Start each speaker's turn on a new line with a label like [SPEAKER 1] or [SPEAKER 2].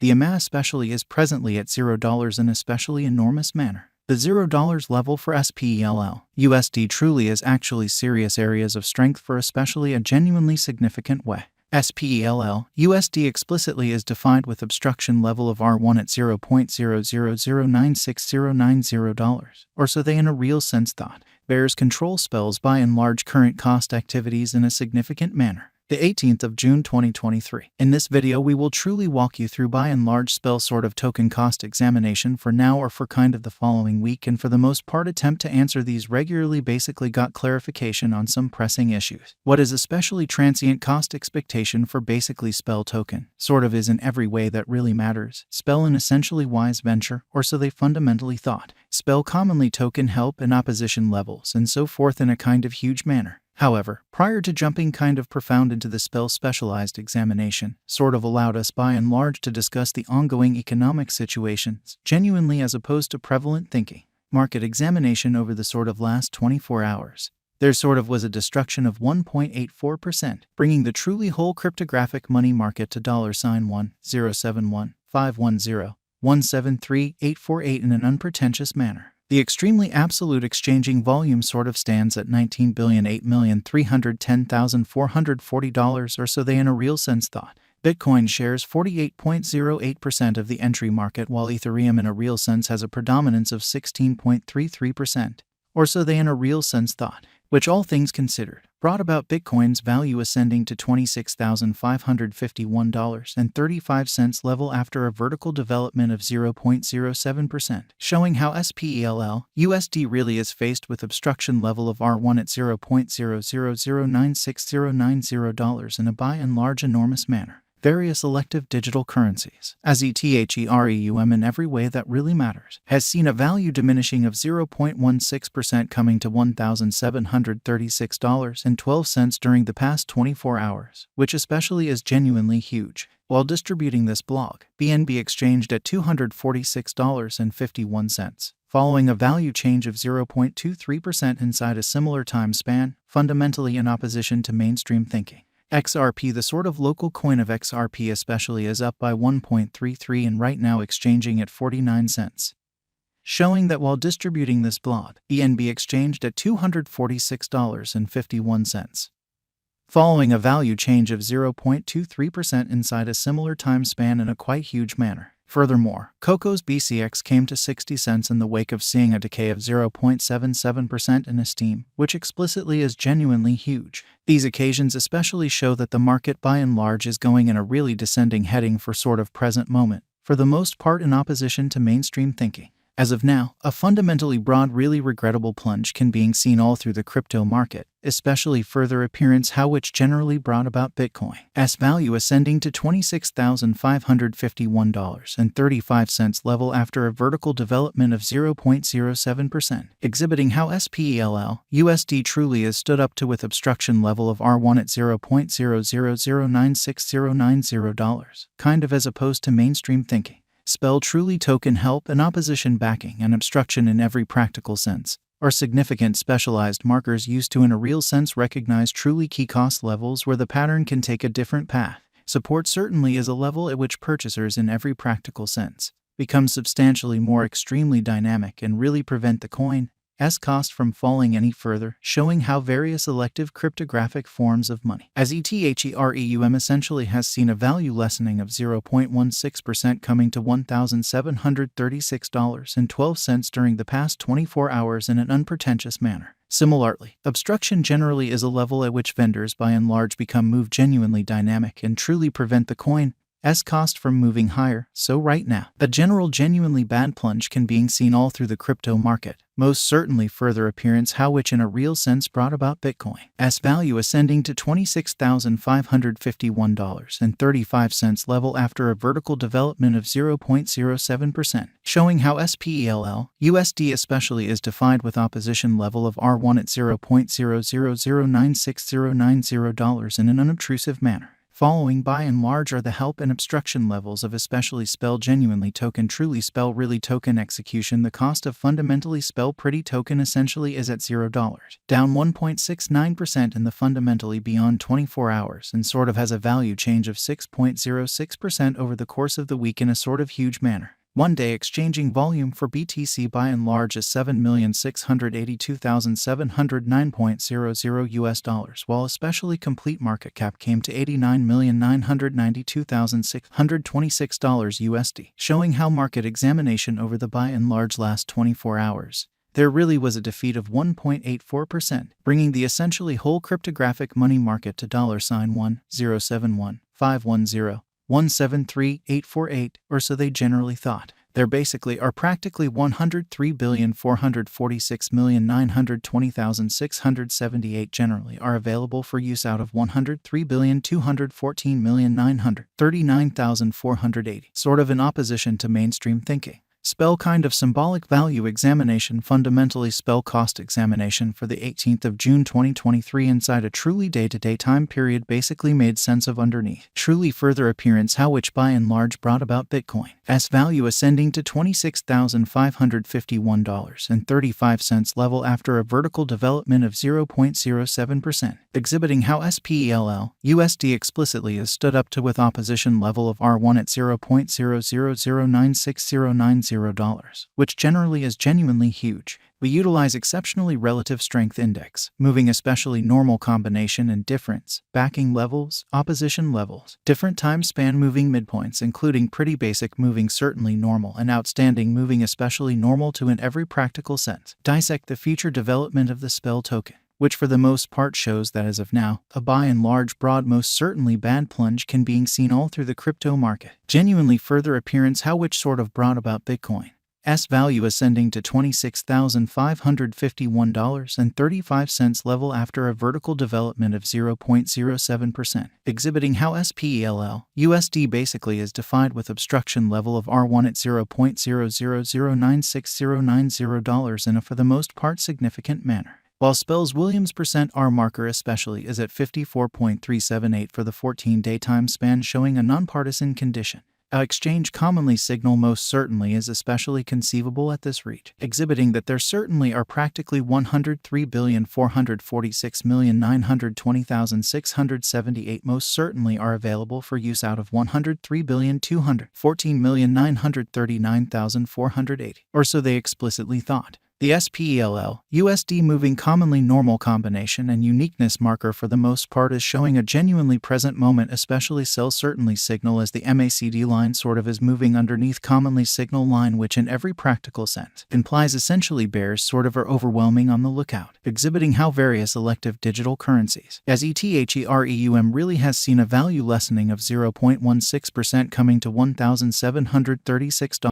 [SPEAKER 1] The amount especially is presently at $0 in especially enormous manner. The $0 level for SPELL USD truly is actually serious areas of strength for especially a genuinely significant way. SPELL USD explicitly is defined with obstruction level of R1 at $0.00096090, or so they in a real sense thought. Bears control spells by and large current cost activities in a significant manner. The 18th of June 2023. In this video we will truly walk you through by and large spell sort of token cost examination for now or for kind of the following week, and for the most part attempt to answer these regularly basically got clarification on some pressing issues. What is especially transient cost expectation for basically spell token sort of is in every way that really matters. Spell an essentially wise venture, or so they fundamentally thought. Spell commonly token help and opposition levels and so forth in a kind of huge manner. However, prior to jumping kind of profound into the spell specialized examination, sort of allowed us by and large to discuss the ongoing economic situations, genuinely as opposed to prevalent thinking. Market examination over the sort of last 24 hours. There sort of was a destruction of 1.84%, bringing the truly whole cryptographic money market to $1,071,510,173,848 in an unpretentious manner. The extremely absolute exchanging volume sort of stands at $19,008,310,440, or so they in a real sense thought. Bitcoin shares 48.08% of the entry market, while Ethereum in a real sense has a predominance of 16.33%, or so they in a real sense thought, which all things considered, brought about Bitcoin's value ascending to $26,551.35 level after a vertical development of 0.07%, showing how SPELL USD really is faced with obstruction level of R1 at $0.00966090 in a by and large enormous manner. Various elective digital currencies, as ETHEREUM in every way that really matters, has seen a value diminishing of 0.16% coming to $1,736.12 during the past 24 hours, which especially is genuinely huge. While distributing this blog, BNB exchanged at $246.51. Following a value change of 0.23% inside a similar time span, fundamentally in opposition to mainstream thinking. XRP, the sort of local coin of XRP especially, is up by 1.33 and right now exchanging at 49 cents. Showing that while distributing this blog, BNB exchanged at $246.51. Following a value change of 0.23% inside a similar time span in a quite huge manner. Furthermore, Coco's BCX came to 60 cents in the wake of seeing a decay of 0.77% in esteem, which explicitly is genuinely huge. These occasions especially show that the market by and large is going in a really descending heading for sort of present moment, for the most part in opposition to mainstream thinking. As of now, a fundamentally broad, really regrettable plunge can be seen all through the crypto market, especially further appearance how which generally brought about Bitcoin's value ascending to $26,551.35 level after a vertical development of 0.07%, exhibiting how SPELL USD truly is stood up to with obstruction level of R1 at $0.00096090, kind of as opposed to mainstream thinking. Spell truly token help and opposition backing and obstruction in every practical sense, are significant specialized markers used to in a real sense recognize truly key cost levels where the pattern can take a different path. Support certainly is a level at which purchasers in every practical sense become substantially more extremely dynamic and really prevent the coin's cost from falling any further, showing how various elective cryptographic forms of money, as ETHEREUM essentially has seen a value lessening of 0.16% coming to $1,736.12 during the past 24 hours in an unpretentious manner. Similarly, obstruction generally is a level at which vendors by and large become genuinely dynamic and truly prevent the coin's cost from moving higher. So right now, a general genuinely bad plunge can be seen all through the crypto market, most certainly further appearance how which in a real sense brought about Bitcoin's value ascending to $26,551.35 level after a vertical development of 0.07%, showing how SPELL USD especially is defined with opposition level of R1 at $0.00096090 in an unobtrusive manner. following by and large are the help and obstruction levels of especially spell genuinely token truly spell really token execution. The cost of fundamentally spell pretty token essentially is at $0, down 1.69% in the fundamentally beyond 24 hours and sort of has a value change of 6.06% over the course of the week in a sort of huge manner. One-day exchanging volume for BTC by and large is $7,682,709.00 US, while especially complete market cap came to $89,992,626 USD, showing how market examination over the by and large last 24 hours. There really was a defeat of 1.84%, bringing the essentially whole cryptographic money market to $1,071,510,173,848, or so they generally thought. There basically are practically 103,446,920,678 generally are available for use out of 103,214,939,480, sort of in opposition to mainstream thinking. Spell kind of symbolic value examination fundamentally spell cost examination for the 18th of June 2023 inside a truly day-to-day time period basically made sense of underneath. Truly further appearance how which by and large brought about Bitcoin's value ascending to $26,551.35 level after a vertical development of 0.07%, exhibiting how SPELL USD explicitly is stood up to with opposition level of R1 at $0.009609, which generally is genuinely huge. We utilize exceptionally relative strength index, moving especially normal combination and difference, backing levels, opposition levels, different time span moving midpoints including pretty basic moving certainly normal and outstanding moving especially normal to in every practical sense. Dissect the future development of the spell token, which for the most part shows that as of now, a by and large broad most certainly bad plunge can being seen all through the crypto market. Genuinely further appearance how which sort of brought about Bitcoin's value ascending to $26,551.35 level after a vertical development of 0.07%, exhibiting how SPELL USD basically is defined with obstruction level of R1 at $0.009609 in a for the most part significant manner. While Spell's Williams %R marker especially is at 54.378 for the 14-day time span showing a nonpartisan condition. Our exchange commonly signal most certainly is especially conceivable at this reach, exhibiting that there certainly are practically 103,446,920,678 most certainly are available for use out of 103,214,939,480, or so they explicitly thought. The SPELL USD moving commonly normal combination and uniqueness marker for the most part is showing a genuinely present moment especially sell certainly signal as the MACD line sort of is moving underneath commonly signal line which in every practical sense implies essentially bears sort of are overwhelming on the lookout, exhibiting how various elective digital currencies as ETHEREUM really has seen a value lessening of 0.16% coming to $1,736.